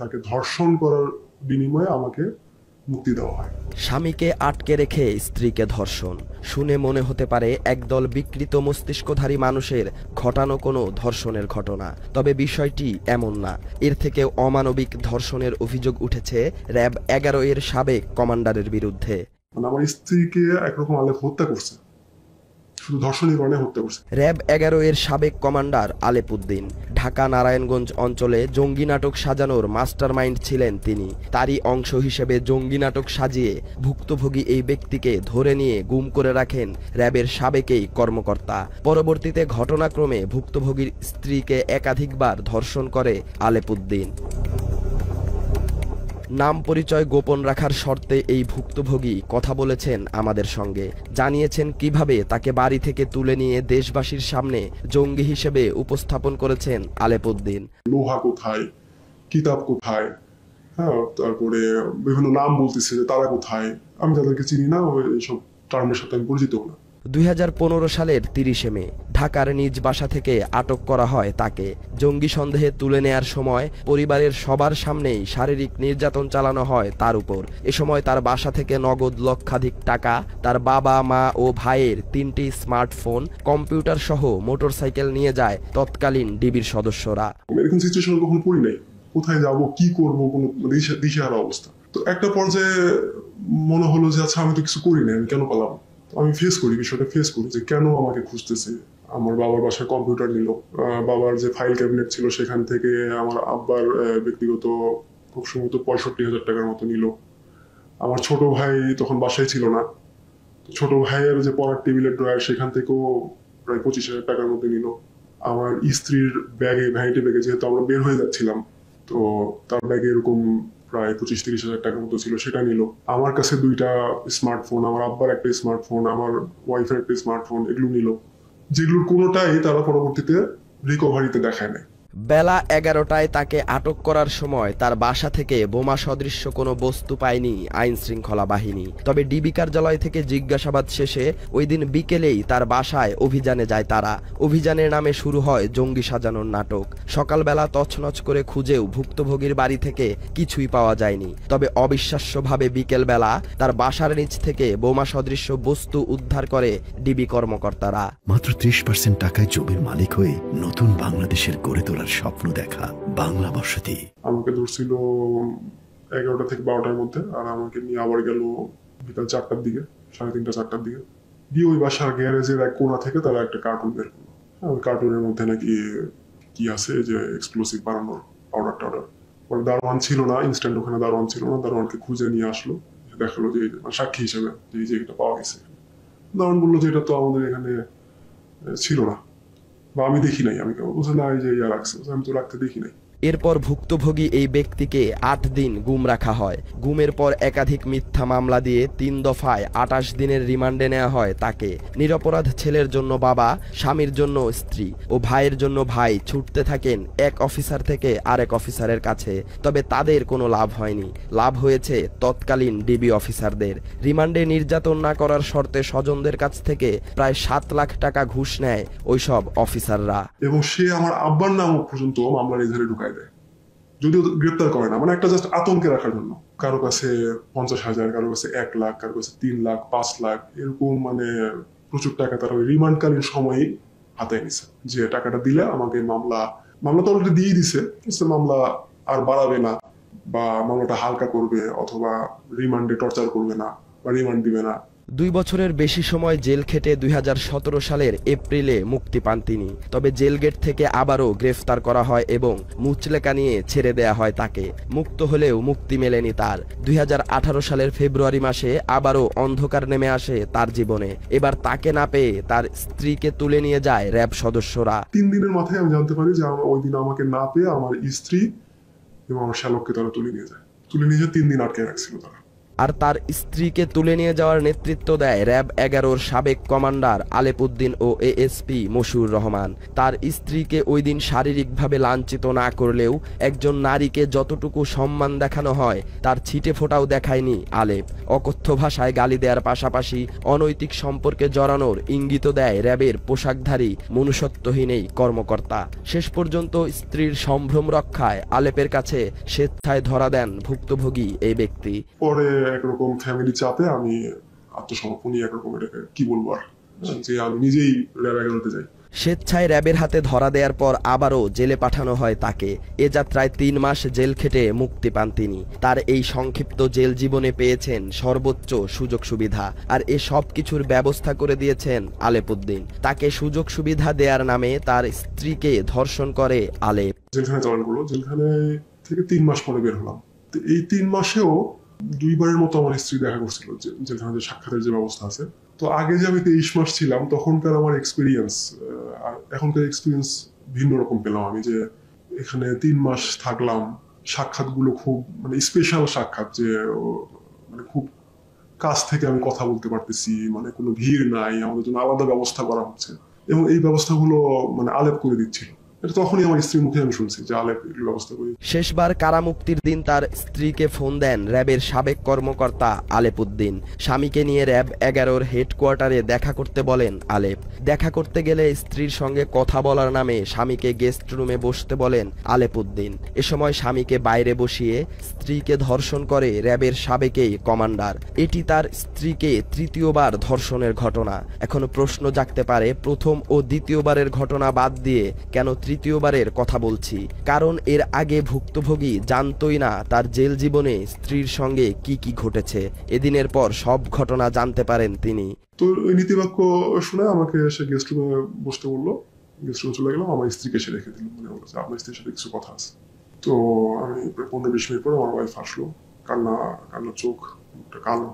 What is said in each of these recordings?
তাকে ধর্ষণ করার বিনিময়ে আমাকে মুক্তি দেওয়া হয়। স্বামীকে আটকে রেখে স্ত্রীকে ধর্ষণ শুনে মনে হতে পারে একদল বিকৃত মস্তিষ্কধারী মানুষের ঘটানো কোনো ধর্ষণের ঘটনা। তবে বিষয়টি এমন না। এর থেকে অমানবিক ধর্ষণের অভিযোগ উঠেছে র‍্যাব 11 এর সাবেক কমান্ডারের বিরুদ্ধে। আমার স্ত্রীকে একরকম আলেপ হত্যা করছে, শুধু ধর্ষণের কারণে হত্যা করছে। র‍্যাব 11 এর সাবেক কমান্ডার আলেপ উদ্দিন ঢাকা নারায়ণগঞ্জ অঞ্চলে জঙ্গি নাটক সাজানোর মাস্টারমাইন্ড ছিলেন তিনি। তারই অংশ হিসেবে জঙ্গি নাটক সাজিয়ে ভুক্তভোগী এই ব্যক্তিকে ধরে নিয়ে গুম করে রাখেন র‍্যাবের সাবেক এই কর্মকর্তা। পরবর্তীতে ঘটনাক্রমে ভুক্তভোগীর স্ত্রীকে একাধিকবার ধর্ষণ করে আলেপ উদ্দিন। নাম পরিচয় গোপন রাখার শর্তে এই ভুক্তভোগী কথা বলেছেন আমাদের সঙ্গে, জানিয়েছেন কিভাবে তাকে বাড়ি থেকে তুলে নিয়ে দেশবাসীর সামনে জঙ্গি হিসেবে উপস্থাপন করেছেন আলেপ উদ্দিন। লোহা কোথায়, কিতাব কোথায়, হ্যাঁ, তারপরে বিভিন্ন নাম বলতেছে যে তারা কোথায়, আমি তাদেরকে চিনি না, এইসব টার্মের সাথে আমি পরিচিত না। 2015 সালের 30 মে ঢাকার নিজ বাসা থেকে আটক করা হয় তাকে। জঙ্গি সন্দেহে তুলে নেয়ার সময় পরিবারের সবার সামনেই শারীরিক নির্যাতন চালানো হয় তার উপর। এ সময় তার বাসা থেকে নগদ লক্ষাধিক টাকা, তার বাবা মা ও ভাইয়ের 3টি স্মার্টফোন, কম্পিউটার সহ মোটরসাইকেল নিয়ে যায় তৎকালীন ডিবির সদস্যরা। এরকম সিচুয়েশনে কখনো পড়ি নাই, কোথায় যাব, কি করব, কোনো দিশেহারা অবস্থা। তো একটা পর্যায়ে মনে হলো যে আচ্ছা, আমি তো কিছু করি না, আমি কেন পালাম। আমি বিষয়টা ফেস করি যে কেন আমাকে খুঁজতেছে। আমার বাবার বাসায় কম্পিউটার নিল, বাবার যে ফাইল ক্যাবিনেট ছিল সেখান থেকে আমার আব্বার ব্যক্তিগত খুব সম্ভবত 65,000 টাকার মতো নিল। আমার ছোট ভাই তখন বাসায় ছিল না, ছোট ভাইয়ের যে পড়ার টেবিলের ড্রয়ার সেখান থেকেও প্রায় 25,000 টাকার মতো নিল। আমার স্ত্রীর ভ্যানিটি ব্যাগে যেহেতু আমরা বের হয়ে যাচ্ছিলাম, তো তার ব্যাগে এরকম প্রায় 25-30,000 টাকার মতো ছিল, সেটা নিল। আমার কাছে 2টা স্মার্টফোন, আমার আব্বার একটা স্মার্টফোন, আমার ওয়াইফের একটা স্মার্টফোন, এগুলো নিল, যেগুলোর কোনোটাই তারা পরবর্তীতে রিকভারিতে দেখায় নাই। বেলা 11টায় তাকে আটক করার সময় তার বাসা থেকে বোমা সদৃশ্য কোনো বস্তু পায়নি আইন শৃঙ্খলা বাহিনী। তবে ডিবি কার্যালয় থেকে জিজ্ঞাসাবাদ শেষে ওই দিন বিকেলেই তার বাসায় অভিযানে যায় তারা। অভিযানের নামে শুরু হয় জঙ্গি সাজানোর নাটক। সকালবেলা তছনছ করে খুঁজেও ভুক্তভোগীর বাড়ি থেকে কিছুই পাওয়া যায়নি। তবে অবিশ্বাস্যভাবে বিকেলবেলা তার বাসার নিচ থেকে বোমা সদৃশ্য বস্তু উদ্ধার করে ডিবি কর্মকর্তারা। মাত্র 30% টাকায় জমির মালিক হয়ে নতুন বাংলাদেশের গড়ে তোলার স্বপ্ন দেখা বাংলা বসতি। আমাকে ধরছিল 11টা থেকে 12টার মধ্যে, আর আমাকে নিয়ে আবার গেল বিকাল 4টার দিকে, 3:30-4টার দিকে। দিয়ে ওই বাসার গ্যারেজের এক কোণা থেকে তারা একটা কার্টুন বের করলো। ওই কার্টুনের মধ্যে নাকি কি আছে, যে এক্সপ্লোসিভ বানানোর পাউডার টাউডার। ওর দারোয়ান ছিল না, ইনস্ট্যান্ট ওখানে দারোয়ান ছিল না, দারোয়ানকে খুঁজে নিয়ে আসলো, দেখালো যে সাক্ষী হিসেবে যে এটা পাওয়া গেছে। দারোয়ান বললো যে এটা তো আমাদের এখানে ছিল না, বা আমি দেখি নাই। আমি বলছি না, এই যে ইয়া রাখছে, আমি তো রাখতে দেখি নাই। এরপর ভুক্তভোগী এই ব্যক্তিকে 8 দিন গুম রাখা হয়। গুমের পর একাধিক মিথ্যা মামলা দিয়ে 3 দফায় 28 দিনের রিমান্ডে নেওয়া হয় তাকে। নিরপরাধ ছেলের জন্য বাবা, স্বামীর জন্য স্ত্রী ও ভাইয়ের জন্য ভাই ছুটতে থাকেন এক অফিসার থেকে আরেক অফিসারের কাছে। তবে তাদের কোনো লাভ হয়নি, লাভ হয়েছে তৎকালীন ডিবি অফিসারদের। রিমান্ডে নির্যাতন না করার শর্তে স্বজনদের কাছ থেকে প্রায় 7 লাখ টাকা ঘুষ নেয় ওইসব অফিসাররা। এবং সে আমার আব্বার নাম পর্যন্ত মামলার এধারে ঢুকায় দেয়, যদিও গ্রেপ্তার করে না। মানে একটা জাস্ট আতঙ্কে রাখার জন্য। কারো কাছে 50,000, কারো কাছে 1 লাখ, কারো কাছে 3 লাখ, 5 লাখ, এরকম মানে প্রচুর টাকা তারা ওই রিমান্ডকালীন সময়ে হাতায় নিছে, যে টাকাটা দিলে আমাকে মামলা তো অলরেডি দিয়ে দিছে, মামলা আর বাড়াবে না, বা মামলাটা হালকা করবে, অথবা রিমান্ডে টর্চার করবে না, বা রিমান্ড দিবে না। 2 বছরের বেশি সময় জেল খেটে 2017 সালের এপ্রিলে মুক্তি পান তিনি। তবে জেল গেট থেকে আবারও গ্রেফতার করা হয় এবং মুচলেকা নিয়ে ছেড়ে দেয়া হয় তাকে। মুক্ত হলেও মুক্তি মেলেনি তার। 2018 সালের ফেব্রুয়ারি মাসে আবারও অন্ধকার নেমে আসে তার জীবনে। এবার তাকে না পেয়ে তার স্ত্রীকে তুলে নিয়ে যায় র‍্যাব সদস্যরা। 3 দিনের মাথায় আমি জানতে পারি যে ওই দিন আমাকে না পেয়ে আমার স্ত্রী এবং আমার শ্যালককে তারা তুলে নিয়ে যায়। 3 দিন আটকে রাখছিল তারা। আর তার স্ত্রীকে তুলে নিয়ে যাওয়ার নেতৃত্ব দেয় র্যাব 11-র সাবেক কমান্ডার আলেপ উদ্দিন ও এএসপি মশিউর রহমান। তার স্ত্রীকে ওই দিন শারীরিকভাবে লাঞ্ছিত না করলেও একজন নারীকে যতটুকু সম্মান দেখানো হয় তার ছিটে ফোঁটাও দেখায়নি আলেপ। অকথ্য ভাষায় গালি দেওয়ার পাশাপাশি অনৈতিক সম্পর্কে জড়ানোর ইঙ্গিত দেয় র্যাবের পোশাকধারী মনুষ্যত্বহীন এই কর্মকর্তা। শেষ পর্যন্ত স্ত্রীর সম্ভ্রম রক্ষায় আলেপের কাছে স্বেচ্ছায় ধরা দেন ভুক্তভোগী এই ব্যক্তি। পরে একরকম ফ্যামিলি চাপে আমি আত্মসমর্পণই একরকম, এটাকে কি বলবো আর, যে আমি নিজেই র্যাব 11-তে যাই। স্বেচ্ছায় র্যাবের হাতে ধরা দেওয়ার পর আবারও জেলে পাঠানো হয় তাকে। এ যাত্রায় 3 মাস জেল খেটে মুক্তি পান তিনি। তার এই সংক্ষিপ্ত জেল জীবনে পেয়েছেন সর্বোচ্চ সুযোগ সুবিধা, আর এ সব কিছুর ব্যবস্থা করে দিয়েছেন আলেপ উদ্দিন। তাকে সুযোগ সুবিধা দেওয়ার নামে তার স্ত্রীকে ধর্ষণ করে আলেপ। জেলখানায় জয়েন করলো, জেলখানে থেকে 3 মাস পরে বের হলাম। তো এই 3 মাসেও 2বারের মতো আমার স্ত্রী দেখা করছিল, জেলখানাতে সাক্ষাতের যে ব্যবস্থা আছে। তো আগে যে আমি 23 মাস ছিলাম তখনকার আমার এক্সপিরিয়েন্স আর এখনকার এক্সপিরিয়েন্স ভিন্ন রকম পেলাম আমি। যে এখানে 3 মাস থাকলাম, সাক্ষাৎগুলো খুব মানে স্পেশাল সাক্ষাৎ, যে মানে খুব কাছ থেকে আমি কথা বলতে পারতেছি, মানে কোনো ভিড় নাই, আমাদের জন্য আলাদা ব্যবস্থা করা হচ্ছে, এবং এই ব্যবস্থাগুলো মানে আলেপ করে দিচ্ছিল। এটা তখনই আমার স্ত্রীর মুখে আমি শুনছি যে আলেপ এগুলো ব্যবস্থা করি। শেষবার কারামুক্তির দিন তার স্ত্রীকে ফোন দেন র্যাবের সাবেক কর্মকর্তা আলেপ উদ্দিন। স্বামীকে নিয়ে র্যাব 11-র হেডকোয়ার্টারে দেখা করতে বলেন আলেপ। দেখা করতে গেলে স্ত্রীর সঙ্গে কথা বলার নামে স্বামীকে গেস্ট রুমে বসতে বলেন আলেপ উদ্দিন। এ সময় স্বামীকে বাইরে বসিয়ে স্ত্রীকে ধর্ষণ করে র্যাবের সাবেকেই কমান্ডার। এটি তার স্ত্রীকে 3য়বার ধর্ষণের ঘটনা। এখনো প্রশ্ন জাগতে পারে, প্রথম ও দ্বিতীয়বারের ঘটনা বাদ দিয়ে কেন 3য়বারের কথা বলছি? কারণ এর আগে ভুক্তভোগী জানতই না তার জেল জীবনে স্ত্রীর সঙ্গে কি কি ঘটেছে। এদিনের পর সব ঘটনা জানতে পারেন তিনি। তো ওই নীতিবাক্য শুনে আমাকে সে গেস্ট রুমে বসতে বললো। গেস্ট রুমে চলে গেলাম, আমার স্ত্রীকে সে রেখে দিল, মনে হলো যে আপনার স্ত্রীর সাথে কিছু কথা আছে। তো আমি 15-20 মিনিট পরে আমার ওয়াইফ আসলো, কান্নার চোখ, মুখটা কালো।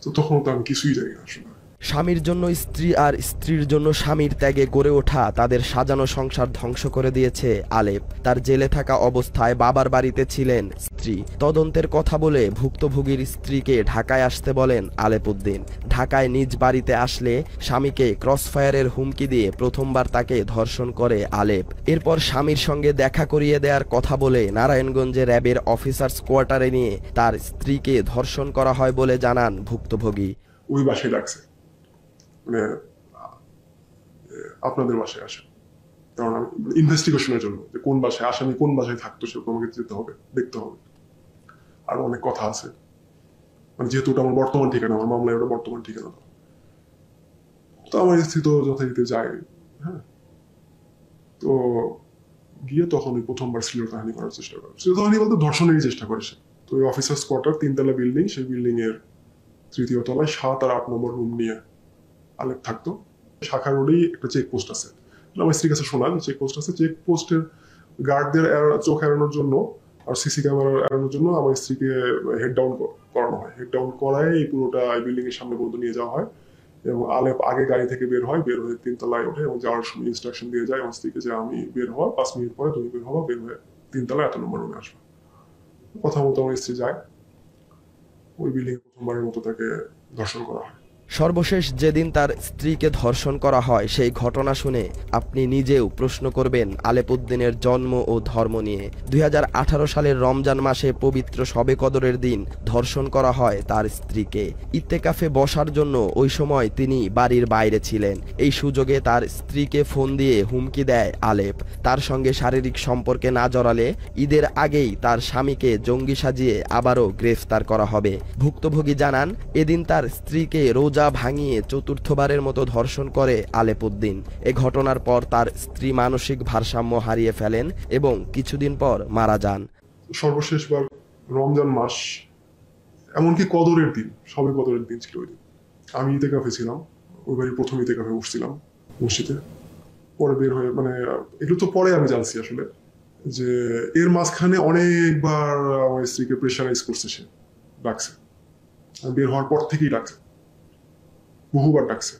তো তখন তো আমি কিছুই জানি না আসলে। স্বামীর জন্য স্ত্রী আর স্ত্রীর জন্য স্বামীর ত্যাগে গড়ে ওঠা তাদের সাজানো সংসার ধ্বংস করে দিয়েছে আলেপ। তার জেলে থাকা অবস্থায় বাবার বাড়িতে ছিলেন স্ত্রী। তদন্তের কথা বলে ভুক্তভোগীর স্ত্রীকে ঢাকায় আসতে বলেন আলেপ উদ্দিন। ঢাকায় নিজ বাড়িতে আসলে স্বামীকে ক্রসফায়ারের হুমকি দিয়ে প্রথমবার তাকে ধর্ষণ করে আলেপ। এরপর স্বামীর সঙ্গে দেখা করিয়ে দেওয়ার কথা বলে নারায়ণগঞ্জে র্যাবের অফিসার্স কোয়ার্টারে নিয়ে তার স্ত্রীকে ধর্ষণ করা হয় বলে জানান ভুক্তভোগী। ওই বাসায় ডাকছে, মানে আপনাদের বাসায় আসে, কারণ আমি ইনভেস্টিগেশনের জন্য যে কোন বাসায় আসামি কোন বাসায় থাকতো সেরকম আমাকে যেতে হবে, দেখতে হবে। আর অনেক কথা আছে, মানে যেহেতু ওটা আমার বর্তমান ঠিকানা, আমার মামলায় ওটা বর্তমান ঠিকানা। তো আমার স্ত্রী তো যথারীতি যায়। হ্যাঁ, তো গিয়ে তখন ওই প্রথমবার শ্লীলতাহানি করার চেষ্টা করে। শ্লীলতাহানি বলতে ধর্ষণেরই চেষ্টা করে সে। তো ওই অফিসার্স কোয়ার্টার 3তলা বিল্ডিং, সেই বিল্ডিং এর 3য় তলায় 7 আর 8 নম্বর রুম নিয়ে আলেপ থাকতো। শাখা রোডেই একটা চেকপোস্ট আছে। আমার স্ত্রীর কাছে শোনা যে চেকপোস্ট আছে, চেকপোস্টের গার্ডদের চোখ এড়ানোর জন্য আর সিসি ক্যামেরা এড়ানোর জন্য আমার স্ত্রীকে হেড ডাউন করানো হয়। হেড ডাউন করায় এই পুরোটা বিল্ডিং এর সামনে পর্যন্ত নিয়ে যাওয়া হয়, এবং আলেপ আগে গাড়ি থেকে বের হয়ে 3 তলায় ওঠে এবং যাওয়ার সময় ইনস্ট্রাকশন দিয়ে যায় আমার স্ত্রীকে যে আমি বের হওয়ার 5 মিনিট পরে তুমি বের হওয়া, বের হয়ে 3 তলায় 1 নম্বর রুমে আসবে। কথা মতো আমার স্ত্রী যায়, ওই বিল্ডিং এ প্রথমবারের মতো তাকে ধর্ষণ করা হয়। সর্বশেষ যেদিন তার স্ত্রীকে ধর্ষণ করা হয় সেই ঘটনা শুনে আপনি নিজেও প্রশ্ন করবেন আলেপ উদ্দিনের জন্ম ও ধর্ম নিয়ে। 2018 সালের রমজান মাসে পবিত্র শবে কদরের দিন ধর্ষণ করা হয় তার স্ত্রীকে। ইত্তেকাফে বসার জন্য ওই সময় তিনি বাড়ির বাইরে ছিলেন। এই সুযোগে তার স্ত্রীকে ফোন দিয়ে হুমকি দেয় আলেপ। তার সঙ্গে শারীরিক সম্পর্কে না জড়ালে ঈদের আগেই তার স্বামীকে জঙ্গি সাজিয়ে আবারও গ্রেফতার করা হবে। ভুক্তভোগী জানান, এদিন তার স্ত্রীকে রোজা ভাঙিয়ে 4র্থবারের মতো ধর্ষণ করে আলেপ উদ্দিন। এ ঘটনার পর তার স্ত্রী মানসিক ভারসাম্য হারিয়ে ফেলেন এবং কিছুদিন পর মারা যান। সর্বশেষবার রমজান মাস, এমনকি কদরের দিন, সবে কদরের দিন ছিল ওই দিন। আমি ইতেকাফে ছিলাম, ওই বাড়ির প্রথম ইতেকাফে বসছিলাম মসজিদে। পরে বের হয়ে, মানে এগুলো তো পরে আমি জানছি আসলে, যে এর মাঝখানে অনেকবার আমার স্ত্রীকে প্রেশারাইজ করছে, সে ডাকছে। বের হওয়ার পর থেকেই ডাকছে, বহুবার ডাকছে।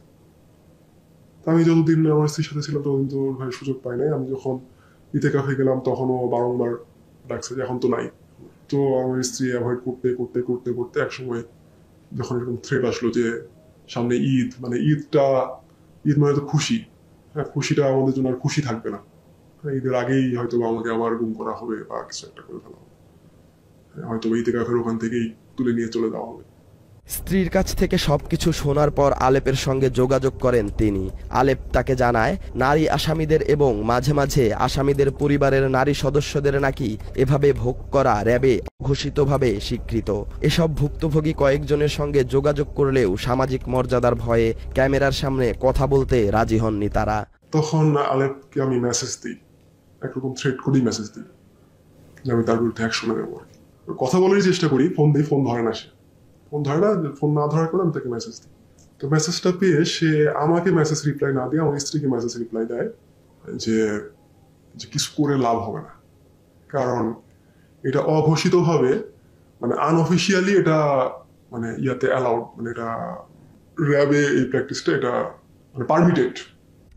আমি যতদিন আমার স্ত্রীর সাথে ছিলাম ততদিন তো ভাই সুযোগ পাই নাই। আমি যখন ইতেকাফে গেলাম তখনও বারংবার ডাকছে যে এখন তো নাই। তো আমার স্ত্রী অ্যাভয়েড করতে করতে করতে করতে একসময় যখন এরকম থ্রেট আসলো যে সামনে ঈদ, মানে ঈদ মানে তো খুশি, হ্যাঁ খুশিটা আমাদের জন্য আর খুশি থাকবে না, ঈদের আগেই হয়তো আমাকে আবার গুম করা হবে বা কিছু একটা করে ফেলা হবে, হয়তো ইতিকাফের ওখান থেকেই তুলে নিয়ে চলে যাওয়া হবে। স্ত্রীর কাছ থেকে সবকিছু শোনার পর আলেপের সঙ্গে যোগাযোগ করেন তিনি। আলেপ তাকে জানায় নারী আসামিদের এবং মাঝে মাঝে আসামিদের পরিবারের নারী সদস্যদের নাকি এভাবে ভোগ করা র্যাবে ঘোষিতভাবে স্বীকৃত। এসব ভুক্তভোগী কয়েকজনের সঙ্গে যোগাযোগ করলেও সামাজিক মর্যাদার ভয়ে ক্যামেরার সামনে কথা বলতে রাজি হননি তারা। তখন আলেপকে আমি মেসেজ দিই, একরকম থ্রেট করেই মেসেজ দিই যে আমি তার বিরুদ্ধে অ্যাকশন নেব। কথা বলারই চেষ্টা করি, ফোন দিই, ফোন ধরে না, ফোন ধরে না, ফোন না ধরার করে আমি তাকে মেসেজ দিই। তো মেসেজটা পেয়ে সে আমাকে মেসেজ রিপ্লাই না দিয়ে আমার স্ত্রীকে মেসেজ রিপ্লাই দেয় যে কিছু করে লাভ হবে না, কারণ এটা অঘোষিতভাবে, মানে আনঅফিসিয়ালি এটা মানে ইয়াতে অ্যালাউড, মানে এটা র্যাবে এই প্র্যাকটিসটা এটা মানে পারমিটেড।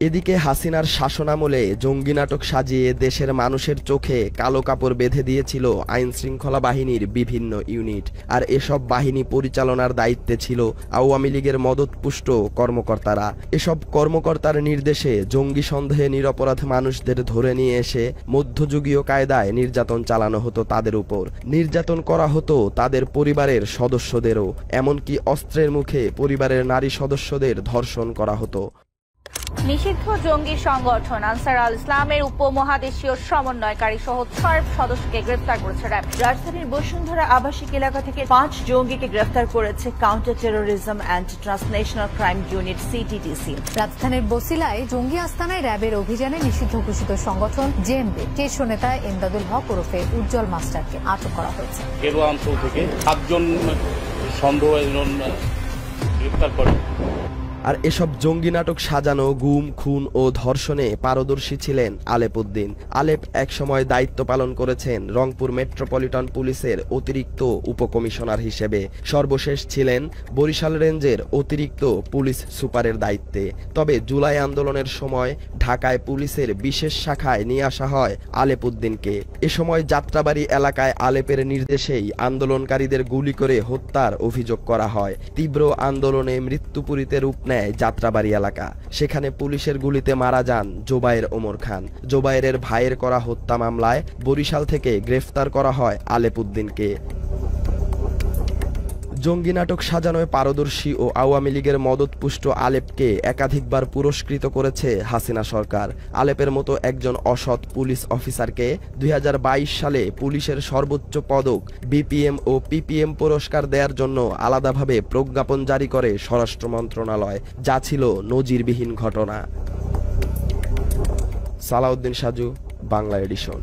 এদিকে হাসিনার শাসনামলে জঙ্গি নাটক সাজিয়ে দেশের মানুষের চোখে কালো কাপড় বেঁধে দিয়েছিল আইন শৃঙ্খলা বাহিনীর বিভিন্ন ইউনিট। আর এসব বাহিনী পরিচালনার দায়িত্বে ছিল আওয়ামী লীগের মদতপুষ্ট কর্মকর্তারা। এসব কর্মকর্তার নির্দেশে জঙ্গি সন্দেহে নিরপরাধ মানুষদের ধরে নিয়ে এসে মধ্যযুগীয় কায়দায় নির্যাতন চালানো হতো তাদের উপর। নির্যাতন করা হতো তাদের পরিবারের সদস্যদেরও, এমনকি অস্ত্রের মুখে পরিবারের নারী সদস্যদের ধর্ষণ করা হতো। নিষিদ্ধ জঙ্গি সংগঠন আনসার আল ইসলামের উপমহাদেশীয় সমন্বয়কারী সহ 6 সদস্যকে গ্রেফতার করেছে র্যাব। রাজধানীর বসুন্ধরা আবাসিক এলাকা থেকে 5 জঙ্গিকে গ্রেফতার করেছে counter terrorism and transnational crime unit CTTC. রাজধানীর বসিলায় জঙ্গি আস্তানায় র্যাবের অভিযানে নিষিদ্ধ ঘোষিত সংগঠন জেএমবি কেশো নেতা এমদাদুল হক ওরফে উজ্জ্বল মাস্টারকে আটক করা হয়েছে। গেরুয়া অঞ্চল থেকে 7 জন সন্দেহভাজন গ্রেফতার করে। আর এসব জঙ্গি নাটক সাজানো, গুম, খুন ও ধর্ষণে পারদর্শী ছিলেন আলেপ উদ্দিন। আলেপ একসময় দায়িত্ব পালন করেছেন রংপুর মেট্রোপলিটন পুলিশের অতিরিক্ত উপকমিশনার হিসেবে। সর্বশেষ ছিলেন বরিশাল রেঞ্জের অতিরিক্ত পুলিশ সুপারের দায়িত্বে। তবে জুলাই আন্দোলনের সময় ঢাকায় পুলিশের বিশেষ শাখায় নিয়ে আসা হয় আলেপ উদ্দিনকে। এ সময় যাত্রাবাড়ি এলাকায় আলেপের নির্দেশেই আন্দোলনকারীদের গুলি করে হত্যার অভিযোগ করা হয়। তীব্র আন্দোলনে মৃত্যুপুরীতে রূপ নেয় যাত্রাবাড়ি এলাকা। সেখানে পুলিশের গুলিতে মারা যান জোবায়ের ওমর খান। জোবায়েরের ভাইয়ের করা হত্যা মামলায় বরিশাল থেকে গ্রেফতার করা হয় আলেপ উদ্দিনকে। জঙ্গি নাটক সাজানোয় পারদর্শী ও আওয়ামী লীগের মদতপুষ্ট আলেপকে একাধিকবার পুরস্কৃত করেছে হাসিনা সরকার। আলেপের মতো একজন অসৎ পুলিশ অফিসারকে 2022 সালে পুলিশের সর্বোচ্চ পদক বিপিএম ও পিপিএম পুরস্কার দেওয়ার জন্য আলাদাভাবে প্রজ্ঞাপন জারি করে স্বরাষ্ট্র মন্ত্রণালয়, যা ছিল নজিরবিহীন ঘটনা। সালাউদ্দিন সাজু, বাংলা এডিশন।